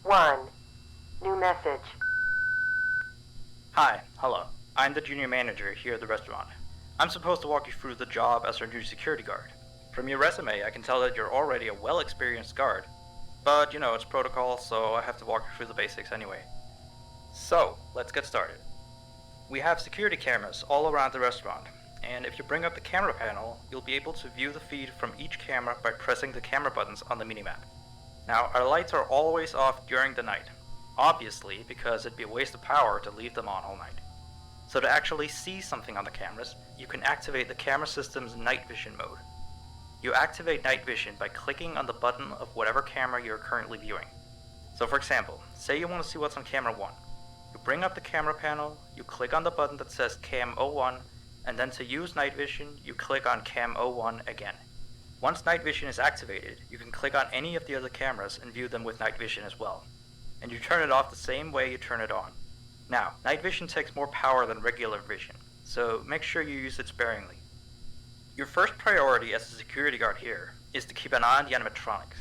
1. New message. Hi, hello. I'm the junior manager here at the restaurant. I'm supposed to walk you through the job as our new security guard. From your resume, I can tell that you're already a well-experienced guard. But, you know, it's protocol, so I have to walk you through the basics anyway. So, let's get started. We have security cameras all around the restaurant, and if you bring up the camera panel, you'll be able to view the feed from each camera by pressing the camera buttons on the minimap. Now, our lights are always off during the night, obviously because it'd be a waste of power to leave them on all night. So to actually see something on the cameras, you can activate the camera system's night vision mode. You activate night vision by clicking on the button of whatever camera you're currently viewing. So for example, say you want to see what's on camera 1. You bring up the camera panel, you click on the button that says Cam 01, and then to use night vision, you click on Cam 01 again. Once night vision is activated, you can click on any of the other cameras and view them with night vision as well. And you turn it off the same way you turn it on. Now, night vision takes more power than regular vision, so make sure you use it sparingly. Your first priority as a security guard here is to keep an eye on the animatronics.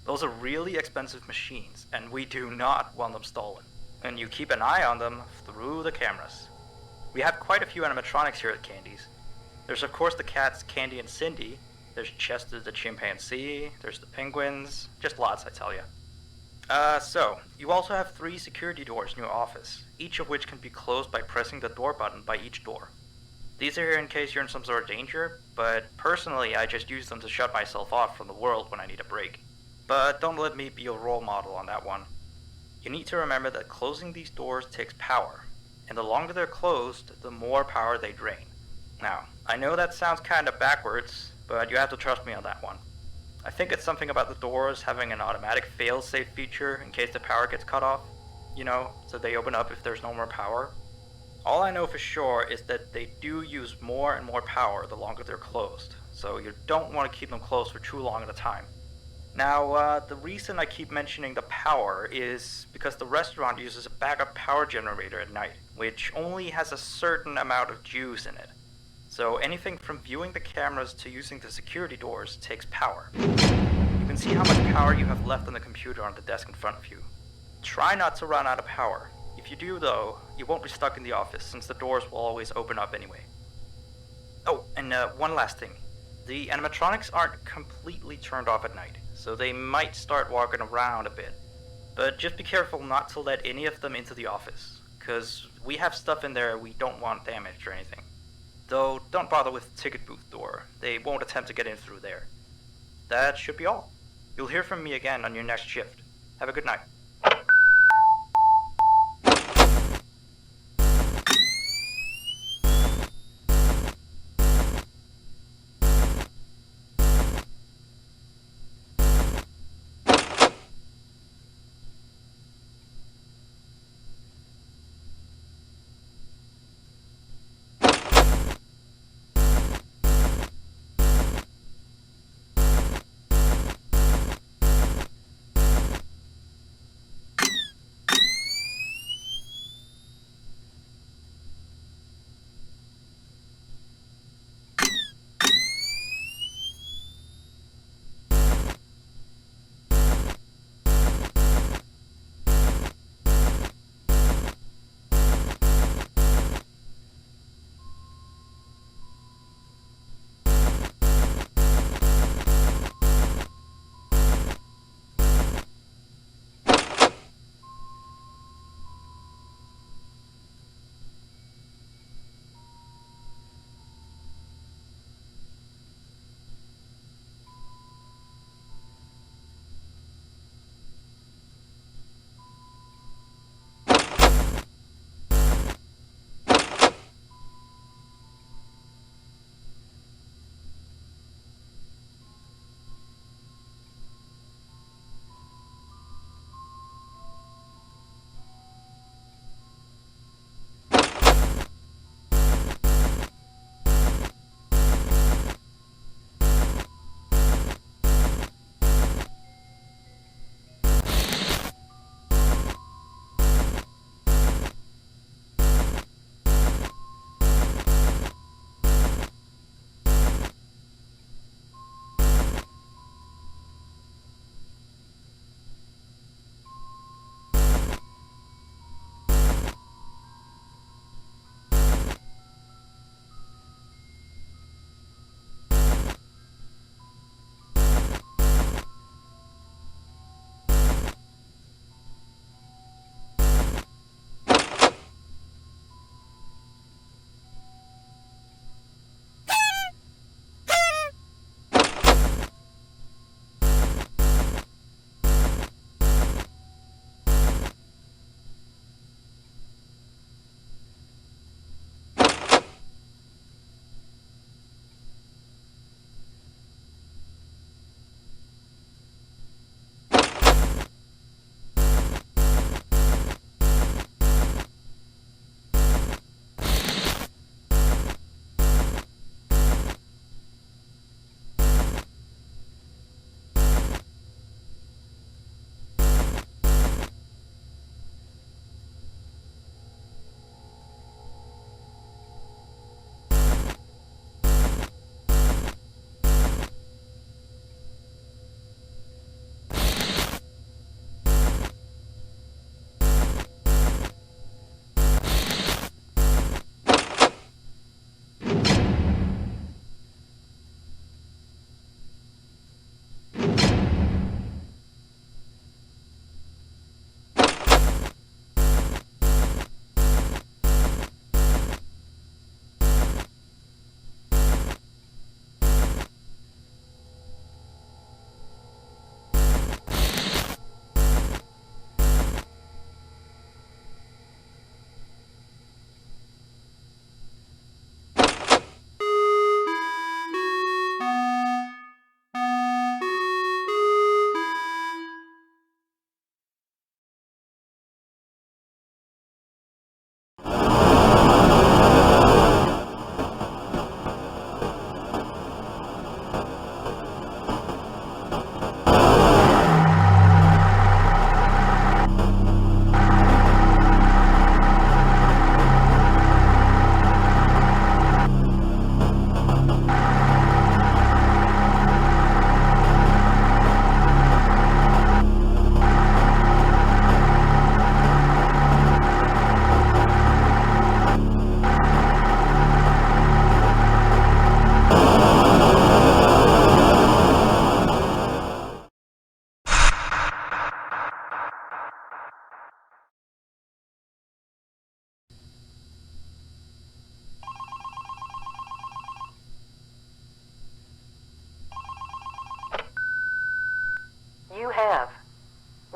Those are really expensive machines, and we do not want them stolen. And you keep an eye on them through the cameras. We have quite a few animatronics here at Candy's. There's of course the cats Candy and Cindy, there's Chester the chimpanzee, there's the penguins, just lots I tell ya. So, you also have 3 security doors in your office, each of which can be closed by pressing the door button by each door. These are here in case you're in some sort of danger, but personally I just use them to shut myself off from the world when I need a break. But don't let me be your role model on that one. You need to remember that closing these doors takes power, and the longer they're closed, the more power they drain. Now, I know that sounds kinda backwards, but you have to trust me on that one. I think it's something about the doors having an automatic fail-safe feature in case the power gets cut off. You know, so they open up if there's no more power. All I know for sure is that they do use more and more power the longer they're closed, so you don't want to keep them closed for too long at a time. Now, the reason I keep mentioning the power is because the restaurant uses a backup power generator at night, which only has a certain amount of juice in it. So anything from viewing the cameras to using the security doors takes power. You can see how much power you have left on the computer on the desk in front of you. Try not to run out of power. If you do though, you won't be stuck in the office since the doors will always open up anyway. Oh, and one last thing. The animatronics aren't completely turned off at night, so they might start walking around a bit. But just be careful not to let any of them into the office, cause we have stuff in there we don't want damaged or anything. Though, don't bother with the ticket booth door. They won't attempt to get in through there. That should be all. You'll hear from me again on your next shift. Have a good night.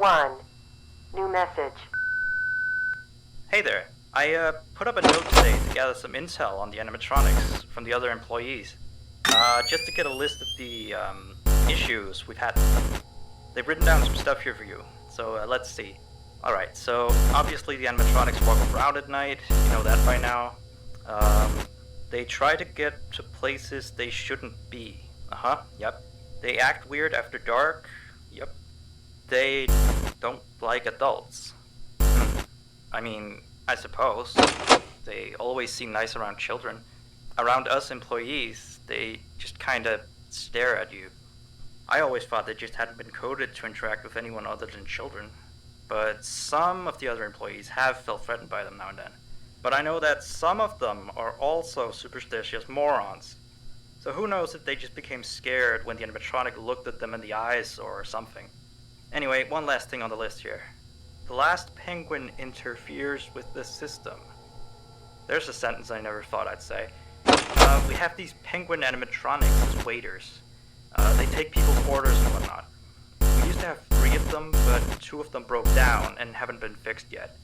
1. New message. Hey there. I put up a note today to gather some intel on the animatronics from the other employees. Just to get a list of the issues we've had with them. They've written down some stuff here for you, so let's see. Alright, so obviously the animatronics walk around at night, you know that by now. They try to get to places they shouldn't be. Yep. They act weird after dark. Yep. They don't like adults. I mean, I suppose. They always seem nice around children. Around us employees, they just kinda stare at you. I always thought they just hadn't been coded to interact with anyone other than children. But some of the other employees have felt threatened by them now and then. But I know that some of them are also superstitious morons. So who knows if they just became scared when the animatronic looked at them in the eyes or something. Anyway, one last thing on the list here. The last penguin interferes with the system. There's a sentence I never thought I'd say. We have these penguin animatronics as waiters. They take people's orders and whatnot. We used to have 3 of them, but 2 of them broke down and haven't been fixed yet.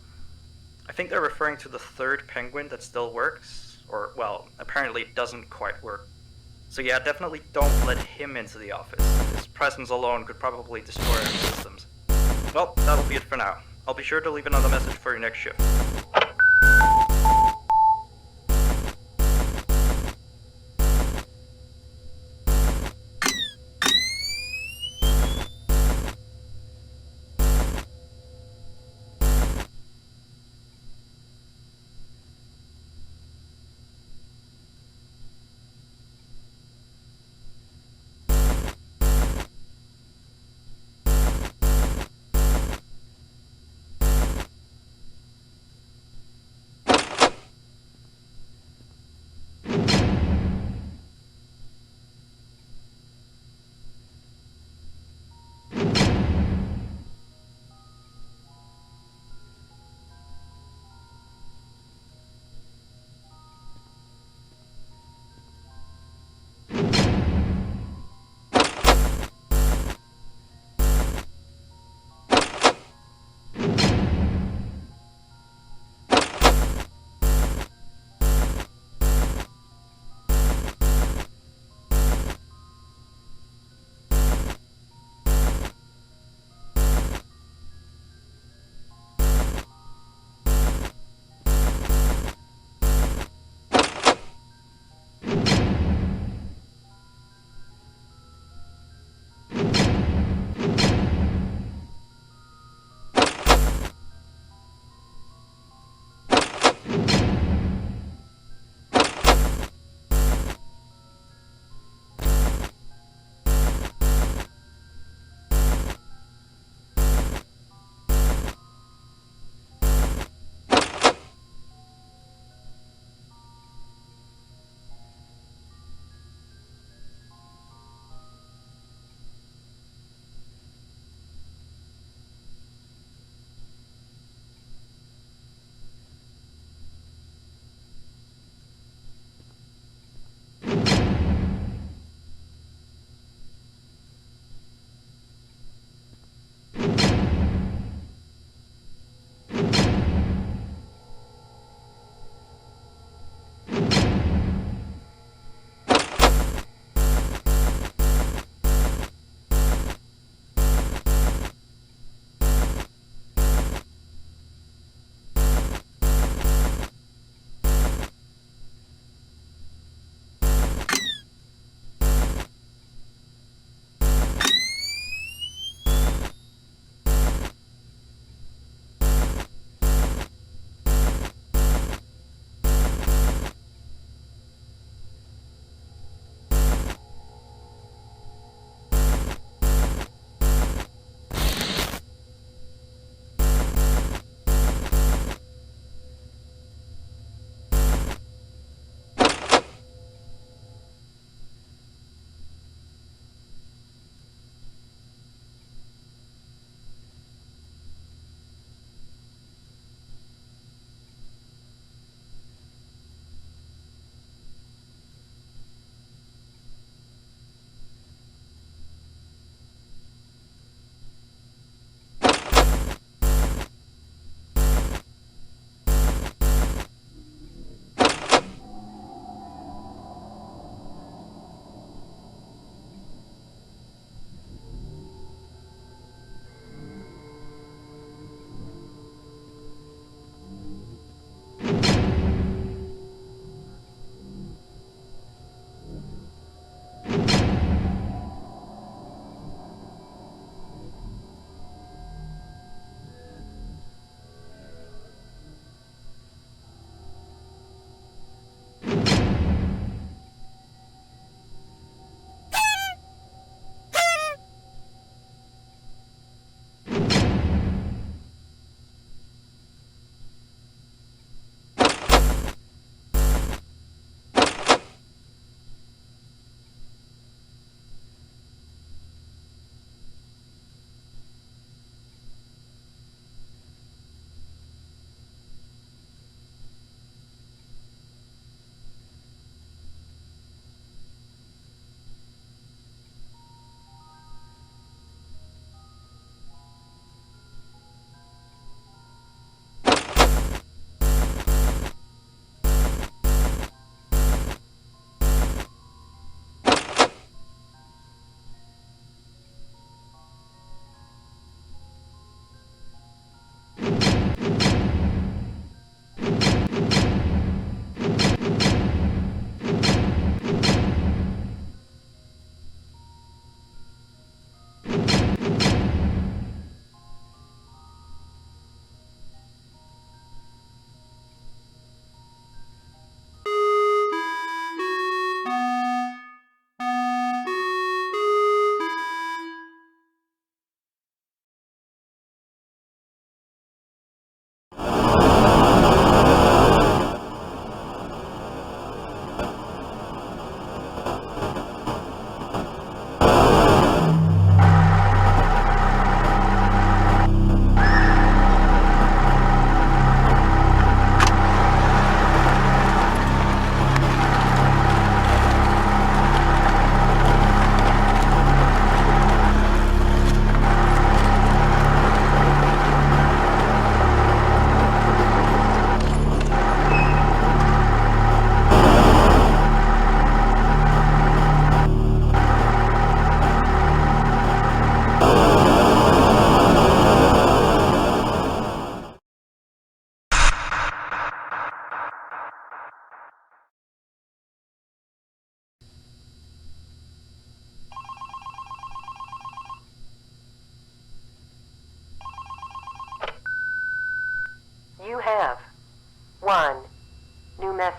I think they're referring to the 3rd penguin that still works, or, well, apparently it doesn't quite work. So yeah, definitely don't let him into the office. His presence alone could probably destroy our systems. Well, that'll be it for now. I'll be sure to leave another message for your next shift.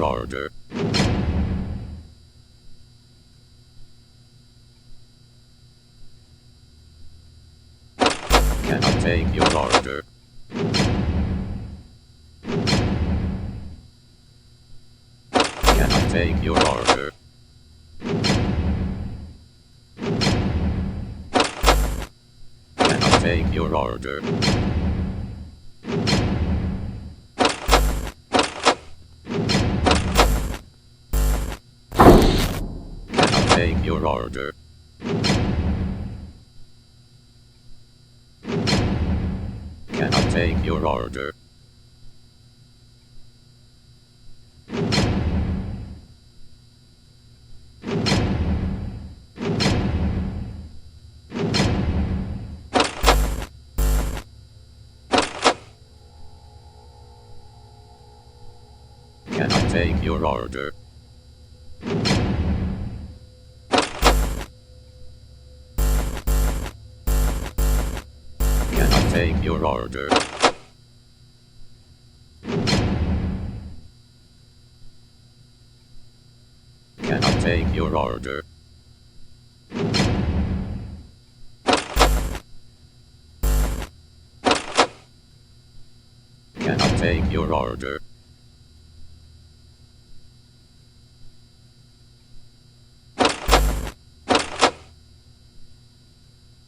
your order. Cannot take your order. Cannot take your order. Cannot take your order. Cannot take your order. Cannot take your order. Cannot take your order. Cannot take your order. Cannot take your order. Cannot take your order.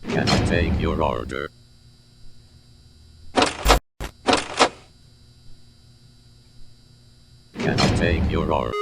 Cannot take your order. Cannot take your order.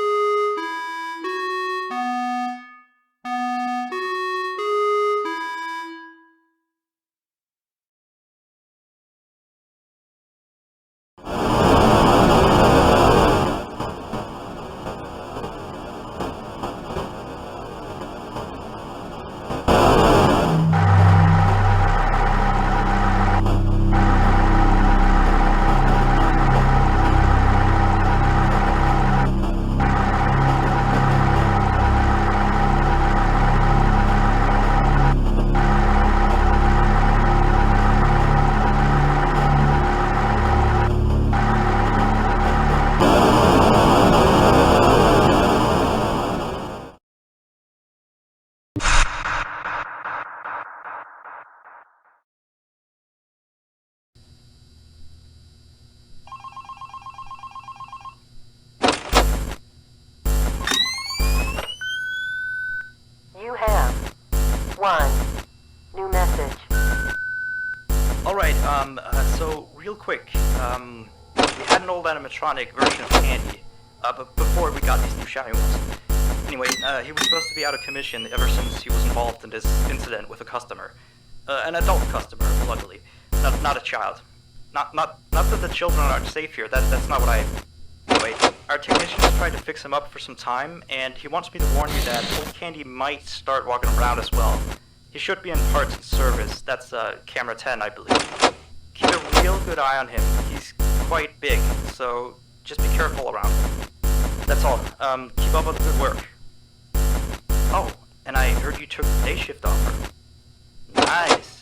You have one new message. Alright, so real quick, we had an old animatronic version of Candy, but before we got these new shiny ones. Anyway, he was supposed to be out of commission ever since he was involved in this incident with a customer. An adult customer, luckily. Not a child. Not that the children aren't safe here, that's not what I... Anyway, our technicians tried to fix him up for some time, and he wants me to warn you that old Candy might start walking around as well. He should be in parts and service. That's camera 10, I believe. Keep a real good eye on him. He's quite big, so just be careful around him. That's all. Keep up with the good work. Oh, and I heard you took the day shift offer. Nice.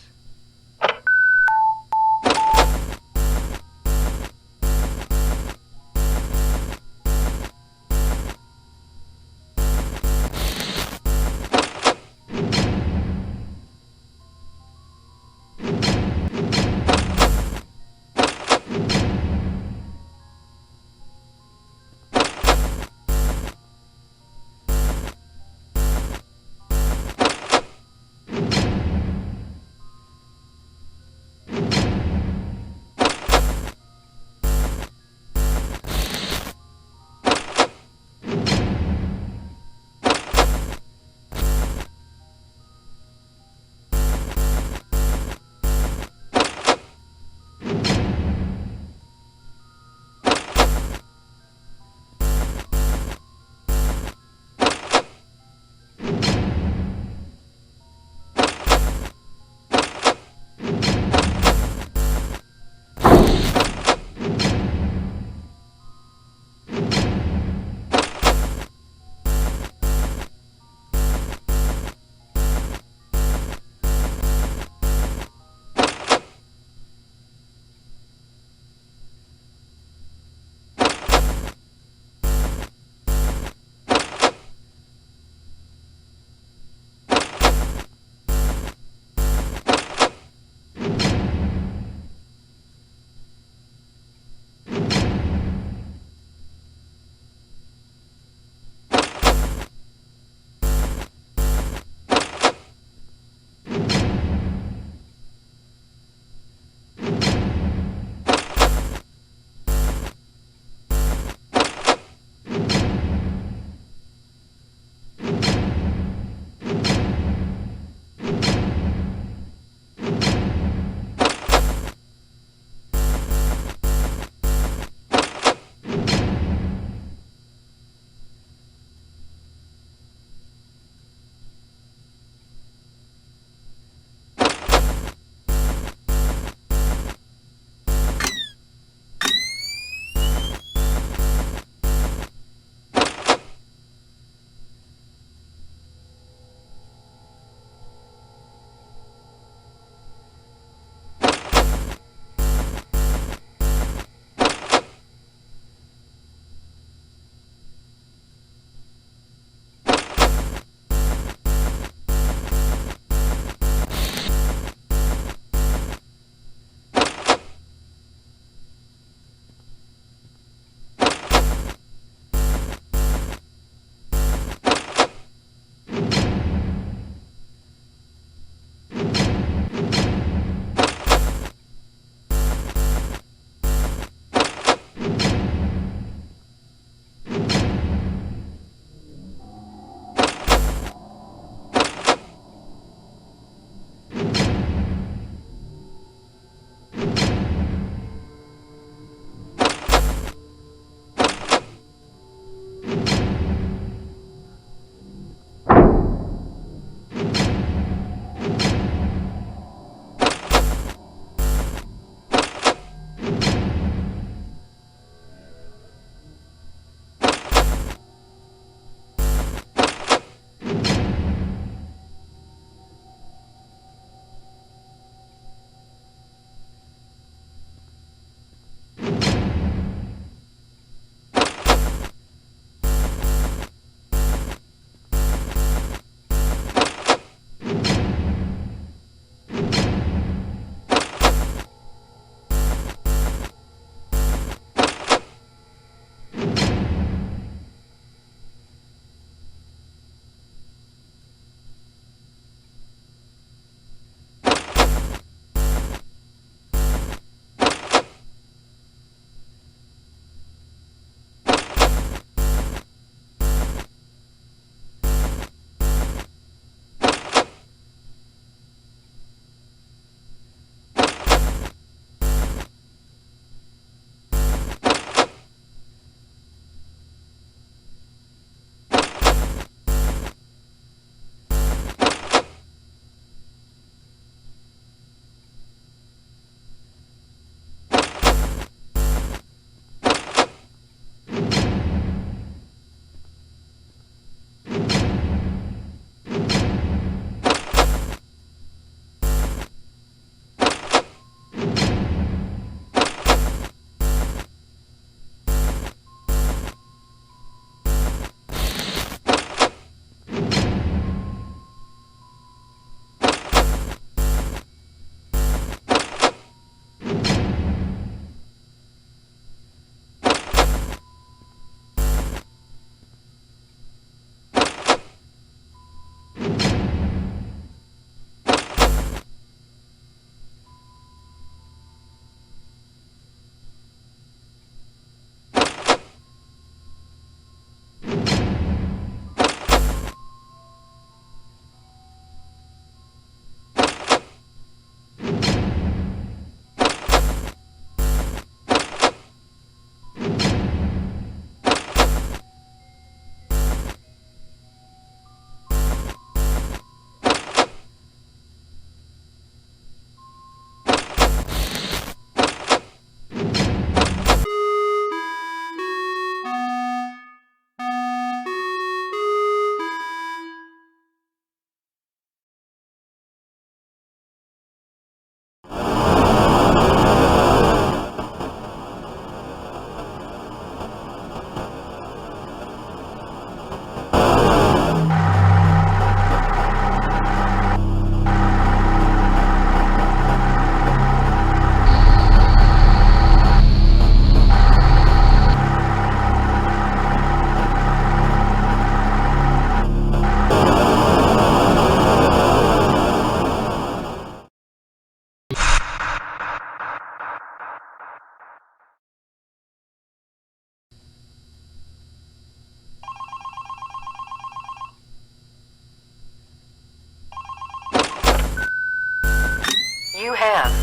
You have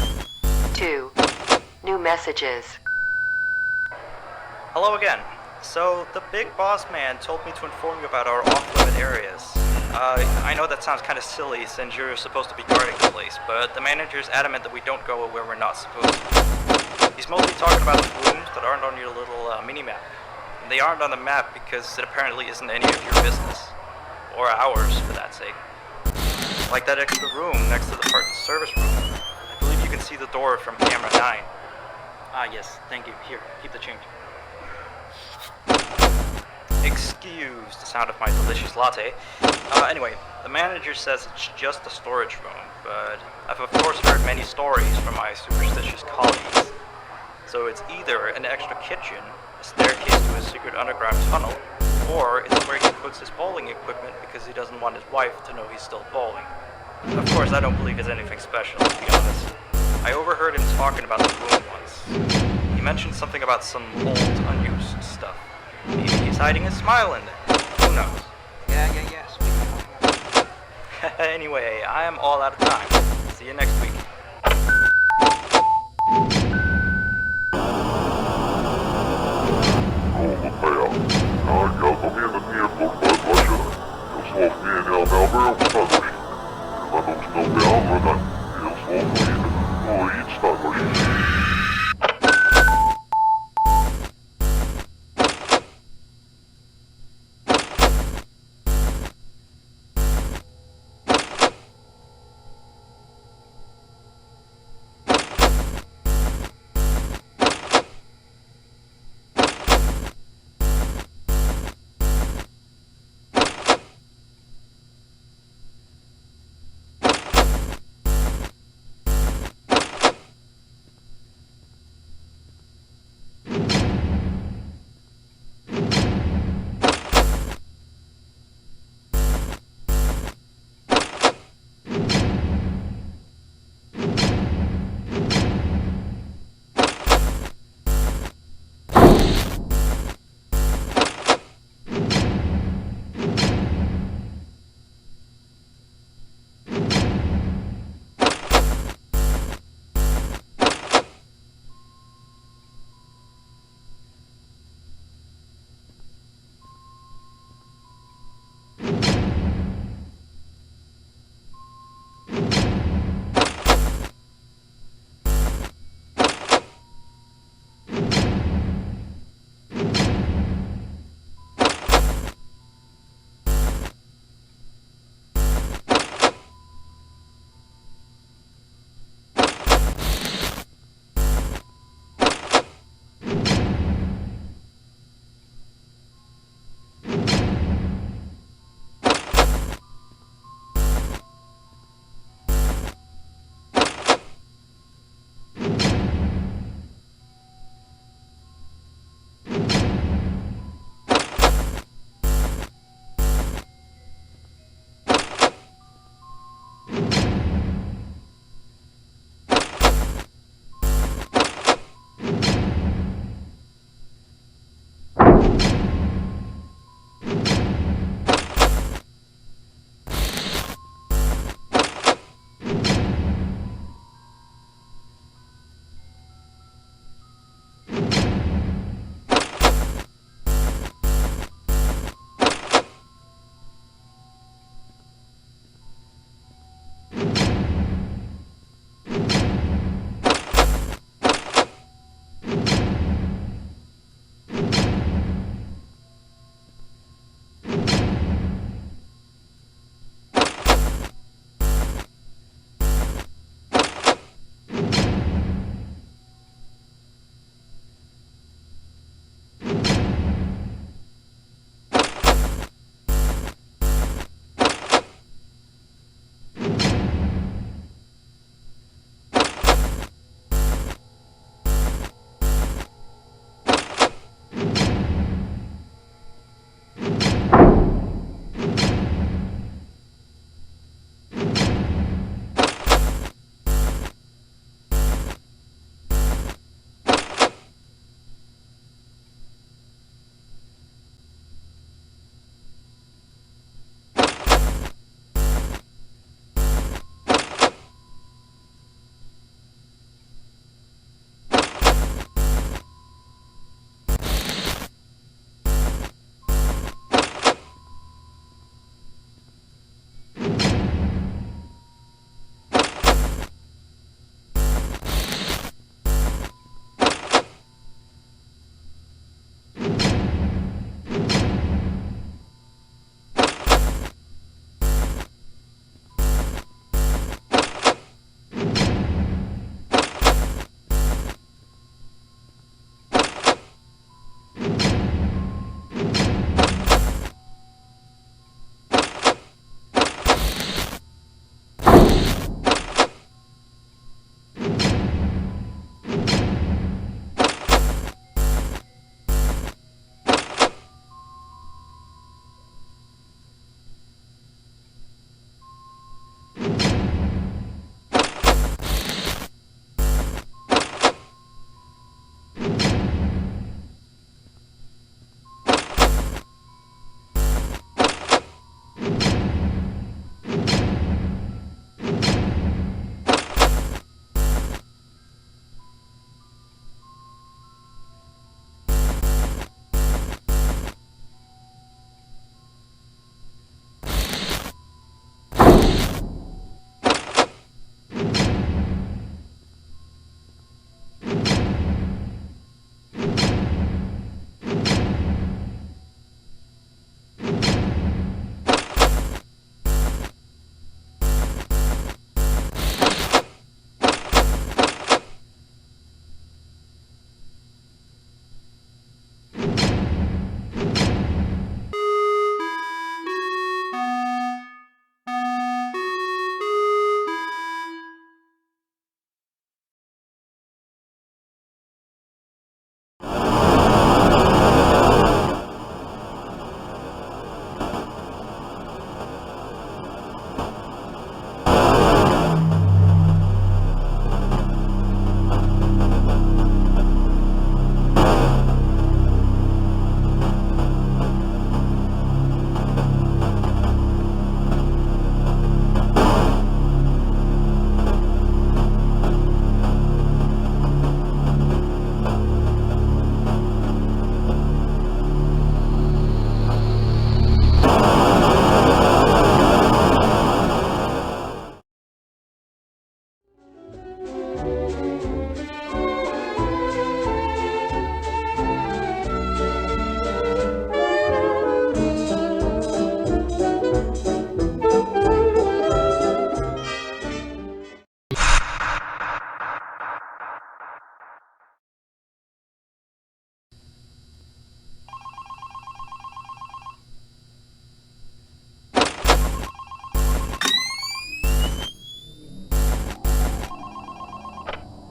2 new messages. Hello again. So, the big boss man told me to inform you about our off-limit areas. I know that sounds kind of silly since you're supposed to be guarding the place, but the manager's adamant that we don't go where we're not supposed to. He's mostly talking about the rooms that aren't on your little mini-map. And they aren't on the map because it apparently isn't any of your business. Or ours, for that sake. Like that extra room next to the parts service room. I believe you can see the door from camera 9. Ah yes, thank you. Here, keep the change. Excuse the sound of my delicious latte. Anyway, the manager says it's just a storage room, but I've of course heard many stories from my superstitious colleagues. So it's either an extra kitchen, a staircase to a secret underground tunnel, or it's where he puts his bowling equipment because he doesn't want his wife to know he's still bowling. Of course, I don't believe it's anything special, to be honest. I overheard him talking about the room once. He mentioned something about some old, unused stuff. Maybe he's hiding a smile in there. Who knows? Yes. Anyway, I am all out of time. See you next week.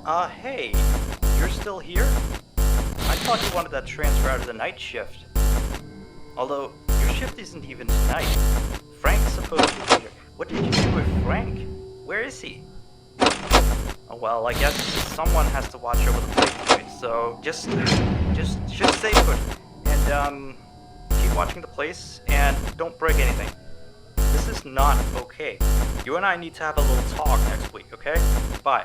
Hey, you're still here? I thought you wanted that transfer out of the night shift. Although, your shift isn't even tonight. Frank's supposed to be here. What did you do with Frank? Where is he? Oh, well, I guess someone has to watch over the place tonight, so just stay put. And, keep watching the place, and don't break anything. This is not okay. You and I need to have a little talk next week, okay? Bye.